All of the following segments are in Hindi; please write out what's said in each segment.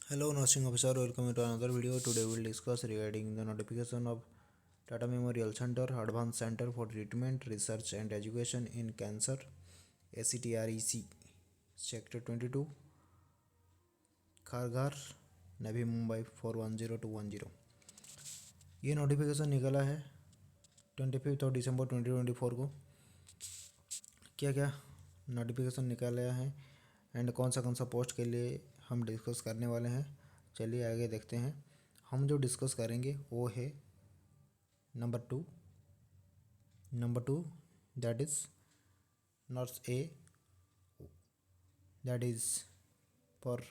Hello, nursing officer. Welcome to another video. Today we will discuss regarding the notification of Tata Memorial Center, Advanced Center for Treatment, Research and Education in Cancer, ACTREC, Sector 22, Kharghar, Navi Mumbai 410210। ये नोटिफिकेशन निकला है 25 दिसंबर 2024 को। क्या क्या नोटिफिकेशन निकाला है एंड कौन सा पोस्ट के लिए हम डिस्कस करने वाले हैं, चलिए आगे देखते हैं। हम जो डिस्कस करेंगे वो है number two that is nurse A, that is for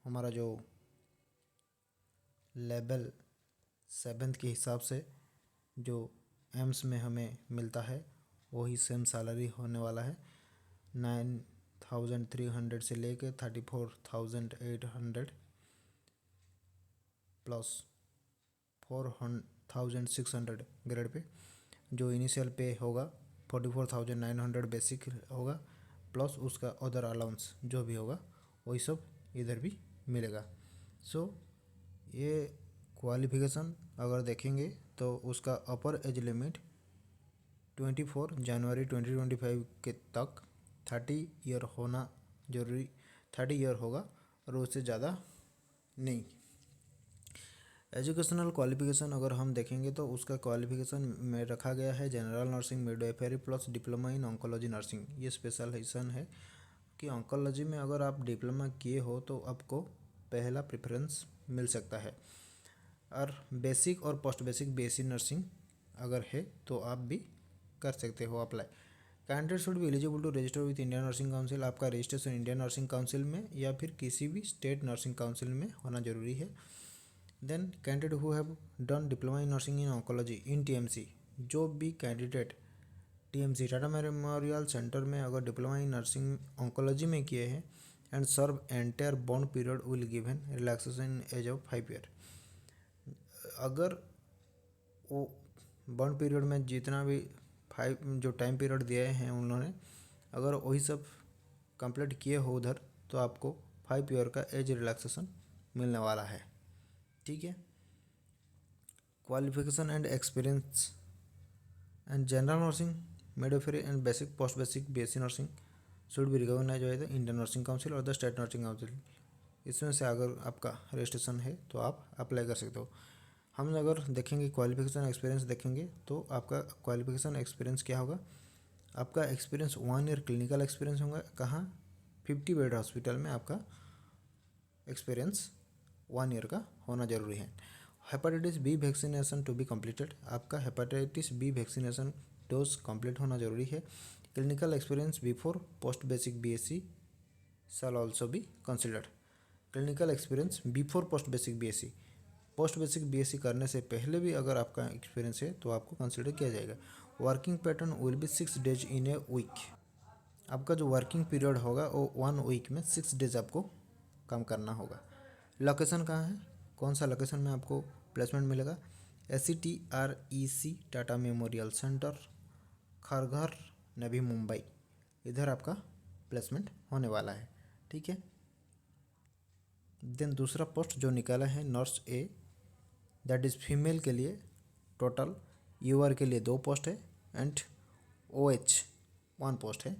हमारा जो लेवल 7 के हिसाब से जो एम्स में हमें मिलता है वही सेम सैलरी होने वाला है। 9,300 से लेके 34,800 प्लस 4,600 ग्रेड पे जो इनिशियल पे होगा 44,900 बेसिक होगा, प्लस उसका अदर अलाउंस जो भी होगा वही सब इधर भी मिलेगा। सो ये क्वालिफिकेशन अगर देखेंगे तो उसका अपर एज लिमिट 24 जनवरी 2025 के तक 30 ईयर होना जरूरी, 30 ईयर होगा और उससे ज़्यादा नहीं। एजुकेशनल क्वालिफिकेशन अगर हम देखेंगे तो उसका क्वालिफिकेशन में रखा गया है general nursing midwifery plus diploma in oncology nursing. ये स्पेशलाइजेशन है कि ऑन्कोलॉजी में अगर आप डिप्लोमा किए हो तो आपको पहला प्रेफरेंस मिल सकता है, और बेसिक और पोस्ट बेसिक बीएससी नर्सिंग अगर है तो आप भी कर सकते हो apply. Candidate should be eligible to register with Indian nursing council. आपका रजिस्ट्रेशन इंडियन नर्सिंग काउंसिल में या फिर किसी भी स्टेट नर्सिंग काउंसिल में होना जरूरी है। Then candidate who have done diploma in nursing in oncology in TMC, जो भी candidate TMC Tata memorial centre में अगर डिप्लोमा इन नर्सिंग ऑन्कोलॉजी में किए हैं and serve entire bond period will given relaxation age of 5 year. अगर वो बॉन्ड पीरियड में जितना भी 5 जो टाइम पीरियड दिए हैं उन्होंने अगर वही सब कंप्लीट किए हो उधर तो आपको 5 ईयर का एज रिलैक्सेशन मिलने वाला है। ठीक है। Qualification and experience and general nursing midwifery and basic post basic BSc nursing should be recognise by the Indian nursing council और द स्टेट नर्सिंग काउंसिल। इसमें से अगर आपका रजिस्ट्रेशन है तो आप अप्लाई कर सकते हो। हम अगर देखेंगे क्वालिफिकेशन एक्सपीरियंस देखेंगे तो आपका क्वालिफिकेशन एक्सपीरियंस क्या होगा, आपका एक्सपीरियंस 1 ईयर क्लिनिकल एक्सपीरियंस होगा। कहाँ? 50 बेड हॉस्पिटल में आपका एक्सपीरियंस 1 ईयर का होना जरूरी है। Hepatitis B vaccination to be completed, आपका hepatitis B vaccination dose complete होना जरूरी है। Clinical experience before post basic BSc shall also be considered. Clinical experience before post basic BSc, post basic BSc करने से पहले भी अगर आपका एक्सपीरियंस है तो आपको कंसिडर किया जाएगा। Working pattern will be 6 days in a week. आपका जो वर्किंग पीरियड होगा वो 1 वीक में 6 डेज आपको काम करना होगा। लोकेशन कहाँ है, कौन सा लोकेशन में आपको प्लेसमेंट मिलेगा? ACTREC Tata memorial centre, Kharghar, Navi Mumbai, इधर आपका प्लेसमेंट होने वाला है। ठीक है। देन दूसरा पोस्ट जो निकाला है nurse A, that is female के लिए टोटल यूआर के लिए 2 पोस्ट है एंड OH 1 पोस्ट है।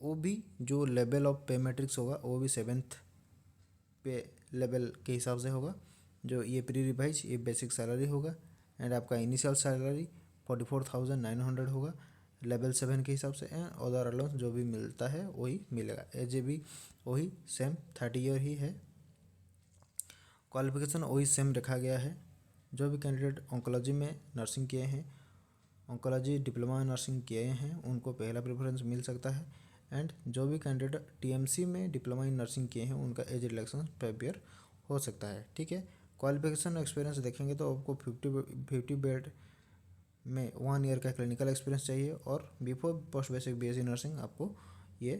वो भी जो लेवल ऑफ पे मैट्रिक्स होगा वो भी 7th पे लेवल के हिसाब से होगा। जो ये प्री रिवाइज ये बेसिक सैलरी होगा एंड आपका इनिशियल सैलरी 44,900 होगा लेवल 7 के हिसाब से। एंड अदर अलाउंस जो भी मिलता है वही मिलेगा। एज भी वही सेम 30 ईयर ही है। क्वालिफिकेशन वही सेम रखा गया है। जो भी कैंडिडेट ऑन्कोलॉजी में नर्सिंग किए हैं, ऑन्कोलॉजी डिप्लोमा नर्सिंग किए हैं, उनको पहला प्रेफरेंस मिल सकता है। एंड जो भी कैंडिडेट टीएमसी में डिप्लोमा इन नर्सिंग किए हैं उनका एज रिलैक्सेशन 5 ईयर हो सकता है। ठीक है। क्वालिफिकेशन एक्सपीरियंस देखेंगे तो आपको 50 बेड में 1 ईयर का क्लिनिकल एक्सपीरियंस चाहिए और before post basic BSc nursing आपको ये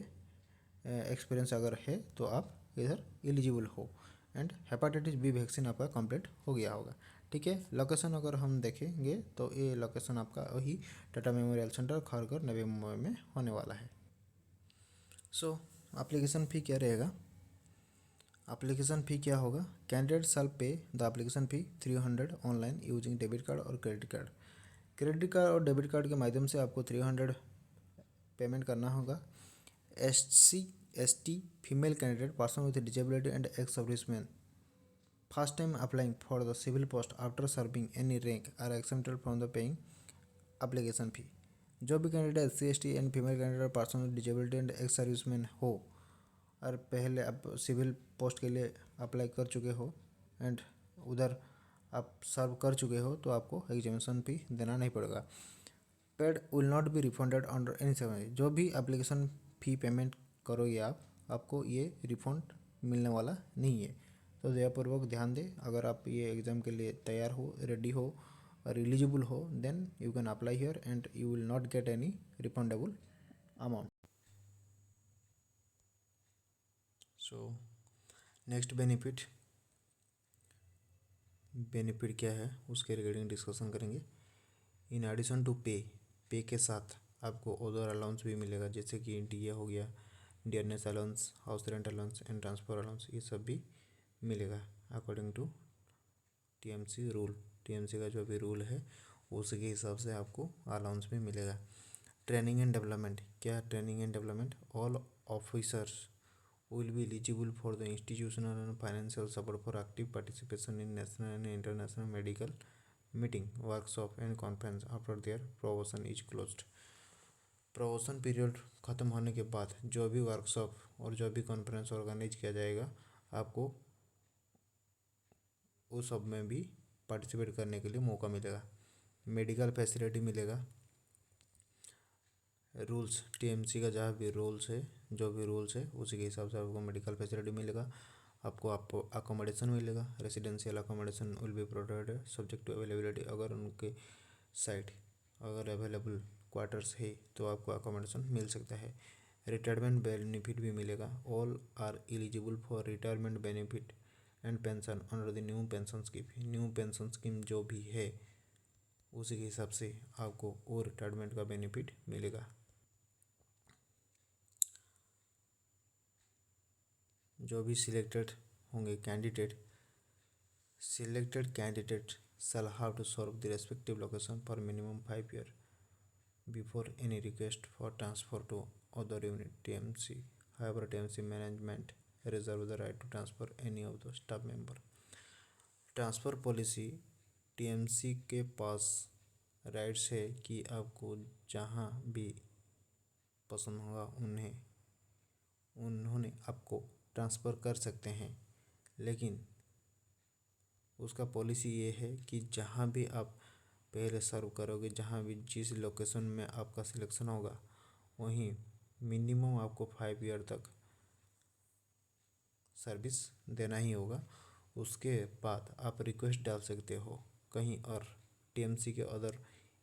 एक्सपीरियंस अगर है तो आप इधर एलिजिबल हो। एंड हेपेटाइटिस बी वैक्सीन आपका कंप्लीट हो गया होगा। ठीक है। लोकेशन अगर हम देखेंगे तो ये लोकेशन आपका वही टाटा मेमोरियल सेंटर खारघर नवी मुंबई में होने वाला है। सो एप्लीकेशन फ़ी क्या रहेगा? एप्लीकेशन फ़ी क्या होगा? कैंडिडेट शैल पे the application fee 300 online using debit card और क्रेडिट कार्ड। क्रेडिट कार्ड और डेबिट कार्ड के माध्यम से आपको 300 पेमेंट करना होगा। SC ST female candidate, person with disability and ex serviceman first time applying for the civil post after serving any rank are accepted from the paying application fee. जो भी candidate SC ST and female candidate, person with disability and ex serviceman हो और पहले आप सिविल पोस्ट के लिए अप्लाई कर चुके हो एंड उधर आप सर्व कर चुके हो तो आपको एग्जामिनेशन फ़ी देना नहीं पड़ेगा। Paid will not be refunded under any service. जो भी एप्लीकेशन फ़ी पेमेंट करोगे आपको ये रिफंड मिलने वाला नहीं है। तो दयापूर्वक ध्यान दें, अगर आप ये एग्ज़ाम के लिए तैयार हो, रेडी हो और एलिजिबल हो, then you can apply here and you will not get any refundable amount. So next benefit क्या है उसके रिगार्डिंग डिस्कशन करेंगे। इन एडिशन टू पे के साथ आपको अदर अलाउंस भी मिलेगा, जैसे कि DA हो गया, dearness allowance, house rent allowance and transfer allowance, ये सब भी मिलेगा according to TMC rule. TMC का जो भी रूल है उसके हिसाब से आपको अलाउंस भी मिलेगा। ट्रेनिंग एंड डेवलपमेंट, क्या training and development? All officers will be eligible for the institutional and financial support for active participation in national and international medical meeting, workshop and conference after their promotion is closed। Promotion period ख़त्म होने के बाद जो भी वर्कशॉप और जो भी कॉन्फ्रेंस ऑर्गेनाइज किया जाएगा आपको उस सब में भी पार्टिसिपेट करने के लिए मौका मिलेगा। मेडिकल फैसिलिटी मिलेगा। रूल्स, TMC का जहाँ भी रूल्स है, जो भी रूल्स है उसी के हिसाब से आपको मेडिकल फैसिलिटी मिलेगा। आपको अकोमोडेशन मिलेगा। Residential accommodation will be provided subject to availability. अगर उनके साइट अगर अवेलेबल क्वार्टर्स है तो आपको अकोमोडेशन मिल सकता है। रिटायरमेंट बेनिफिट भी मिलेगा। All are eligible for retirement benefit and pension under the new pension scheme. New pension scheme जो भी है उसी के हिसाब से आपको वो रिटायरमेंट का बेनिफिट मिलेगा। जो भी सिलेक्टेड होंगे selected candidate shall have to serve the respective location for minimum 5 years before any request for transfer to other unit TMC. However, TMC management reserve the right to transfer any of the staff member। Transfer policy TMC के पास राइट्स है कि आपको जहाँ भी पसंद होगा उन्होंने आपको ट्रांसफ़र कर सकते हैं, लेकिन उसका पॉलिसी ये है कि जहाँ भी आप पहले सर्व करोगे, जहाँ भी जिस लोकेशन में आपका सिलेक्शन होगा वहीं मिनिमम आपको 5 ईयर तक सर्विस देना ही होगा। उसके बाद आप रिक्वेस्ट डाल सकते हो कहीं और TMC के अदर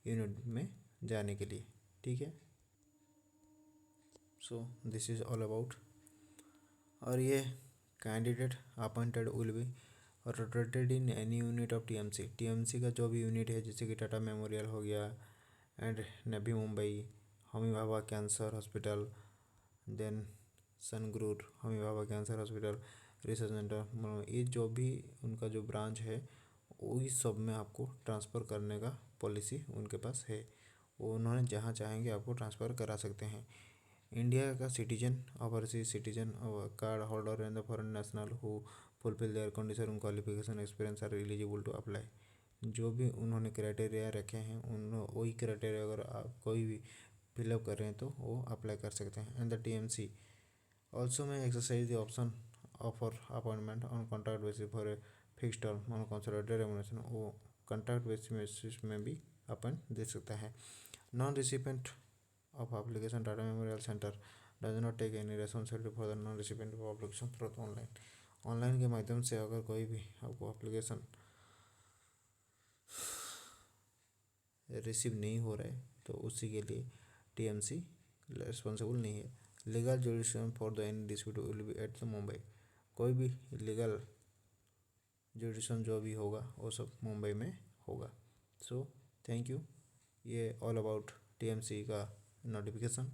यूनिट में जाने के लिए, ठीक है। So this is all about. और ये candidate appointed will be rotated in any unit of TMC का जो भी यूनिट है, जैसे कि टाटा मेमोरियल हो गया and Navi Mumbai, Homi Bhabha cancer hospital, then Sangrur Homi Bhabha cancer hospital research centre, ये जो भी उनका जो ब्रांच है वही सब में आपको ट्रांसफ़र करने का पॉलिसी उनके पास है। वो उन्होंने जहाँ चाहेंगे आपको ट्रांसफ़र करा सकते हैं। इंडिया का citizen, overseas citizen, card holder and the foreign national who fulfil their condition qualification experience are eligible to apply. जो भी उन्होंने क्राइटेरिया रखे हैं उन वही क्राइटेरिया अगर आप कोई भी फिलअप कर रहे हैं तो वो अप्लाई कर सकते हैं। एंड द TMC ऑल्सो में exercise the option offer appointment on contract basis for a fix term on consolidated remuneration. वो कॉन्ट्रैक्ट बेसिस में भी अपन दे सकता है। Non recipient of application Tata Memorial Center does not take any responsibility for the non-recipient of application through online के माध्यम से अगर कोई भी आपको एप्लीकेशन रिसीव नहीं हो रहा है तो उसी के लिए TMC रिस्पॉन्सिबल नहीं है। Legal जुडिशन for the any dispute will be at the Mumbai. कोई भी लीगल जुडिशन जो भी होगा वो सब मुंबई में होगा। So thank you. ये ऑल अबाउट TMC का नोटिफिकेशन।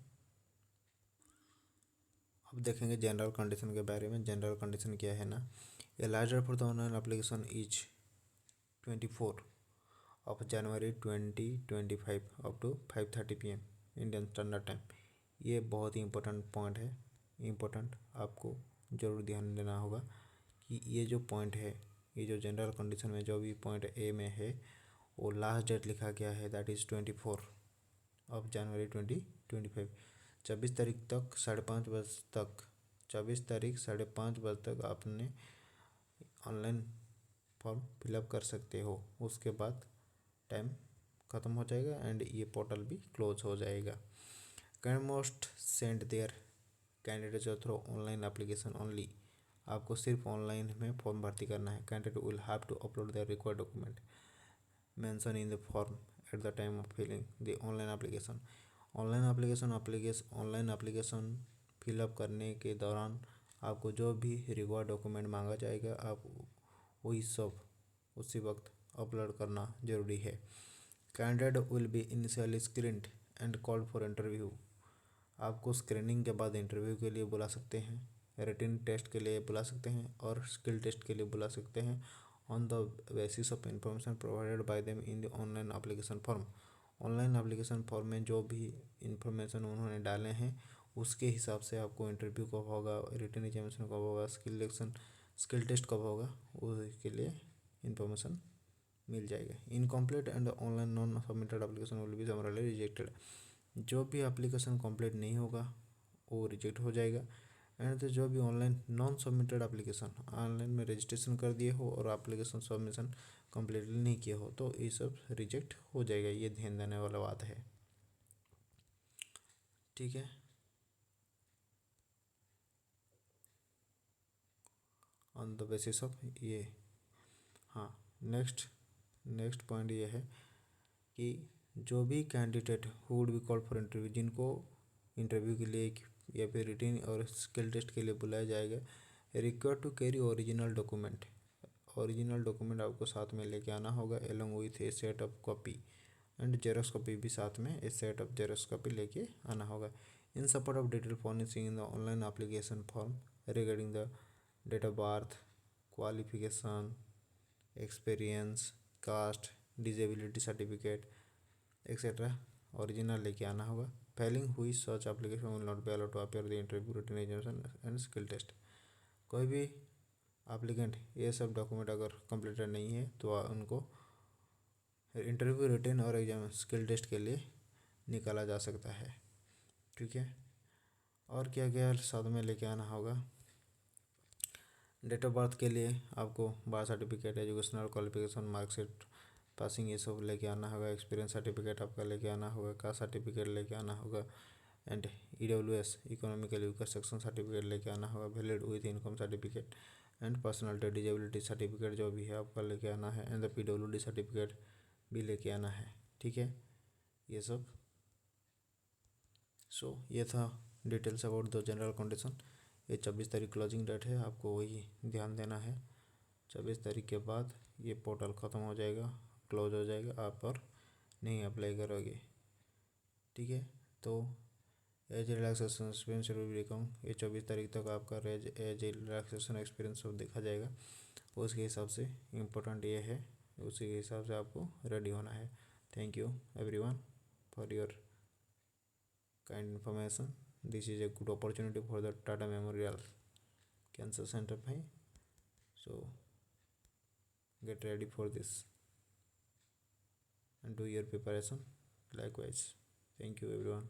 अब देखेंगे जनरल कंडीशन के बारे में। जनरल कंडीशन क्या है ना, a last date for the online application is 24 of January 2025 up to 5:30 PM Indian standard time. ये बहुत ही इंपॉर्टेंट पॉइंट है, इम्पोर्टेंट, आपको ज़रूर ध्यान देना होगा कि ये जो पॉइंट है, ये जो जनरल कंडीशन में जो भी पॉइंट ए में है वो लास्ट डेट लिखा गया है, दैट इज़ 24 ऑफ जनवरी 2025। 24 तारीख तक 5:30 तक 24 तारीख 5:30 तक आपने ऑनलाइन फॉर्म फिलअप कर सकते हो। उसके बाद टाइम ख़त्म हो जाएगा एंड ये पोर्टल भी क्लोज हो जाएगा। Can most send their candidates through online application only. आपको सिर्फ ऑनलाइन में फॉर्म भर्ती करना है। Candidate will have to upload their required document mention in the form at the time of filling the online application. Online application fill up करने के दौरान आपको जो भी रिक्वायर्ड डॉक्यूमेंट मांगा जाएगा, आप वही सब उसी वक्त अपलोड करना जरूरी है। Candidate will be initially screened and called for interview. आपको स्क्रीनिंग के बाद इंटरव्यू के लिए बुला सकते हैं, रिटन टेस्ट के लिए बुला सकते हैं और स्किल टेस्ट के लिए बुला सकते हैं on the basis of information provided by them in the online application form. Online application form में जो भी इंफॉर्मेशन उन्होंने डाले हैं उसके हिसाब से आपको इंटरव्यू कब होगा, रिटन एग्जामिनेशन कब होगा, स्किल टेस्ट कब होगा, उसके लिए इंफॉर्मेशन मिल जाएगा। Incomplete and online non submitted application will be summarily rejected. जो भी एप्लीकेशन कंप्लीट नहीं होगा वो रिजेक्ट हो जाएगा। एंड जो भी online non submitted application, online में रजिस्ट्रेशन कर दिए हो और एप्लीकेशन सबमिशन कम्प्लीटली नहीं किया हो तो ये सब रिजेक्ट हो जाएगा। ये ध्यान देने वाला बात है, ठीक है। ऑन द बेसिस ऑफ ये, हाँ, नेक्स्ट पॉइंट ये है कि जो भी candidate who would be called for interview, जिनको इंटरव्यू के लिए या फिर रिटन और स्किल टेस्ट के लिए बुलाया जाएगा, required to carry original document. Original document आपको साथ में लेके आना होगा along with a set of copy and xerox copy भी साथ में a set of xerox copy लेके आना होगा। In support of detail furnishing in the online application form regarding the date of birth, qualification, experience, caste, disability certificate etcetera original लेके आना होगा। फेलिंग हुई such application will not be allowed to appear the interview, written examination and skill test. कोई भी एप्लीकेंट ये सब डॉक्यूमेंट अगर कंप्लीटेड नहीं है तो उनको इंटरव्यू, रिटन और एग्जाम स्किल टेस्ट के लिए निकाला जा सकता है, ठीक है। और क्या क्या साथ में लेके आना होगा, डेट ऑफ बर्थ के लिए आपको birth certificate, educational qualification, marksheet, passing, ये सब लेके आना होगा। एक्सपीरियंस सर्टिफिकेट आपका लेके आना होगा। कास्ट सर्टिफिकेट लेके आना होगा and EWS economical weaker section certificate लेके आना होगा। Valid with income certificate and personality disability certificate जो भी है आपका लेके आना है एंड द PWD सर्टिफिकेट भी लेके आना है, ठीक है। ये सब ये था details about the general condition. ये 24 तारीख क्लोजिंग डेट है, आपको वही ध्यान देना है। 24 तारीख के बाद ये पोर्टल ख़त्म हो जाएगा, क्लोज हो जाएगा, आप और नहीं अप्लाई करोगे, ठीक है। तो एज रिलैक्सेशन एक्सपीरियंस ये 24 तारीख तक आपका एज रिलैक्सेशन एक्सपीरियंस सब देखा जाएगा। उसके हिसाब से इम्पोर्टेंट ये है, उसी के हिसाब से आपको रेडी होना है। Thank you everyone for your kind information. This is a good opportunity for the Tata Memorial Cancer Center. So get ready for this and do your preparation likewise. Thank you everyone.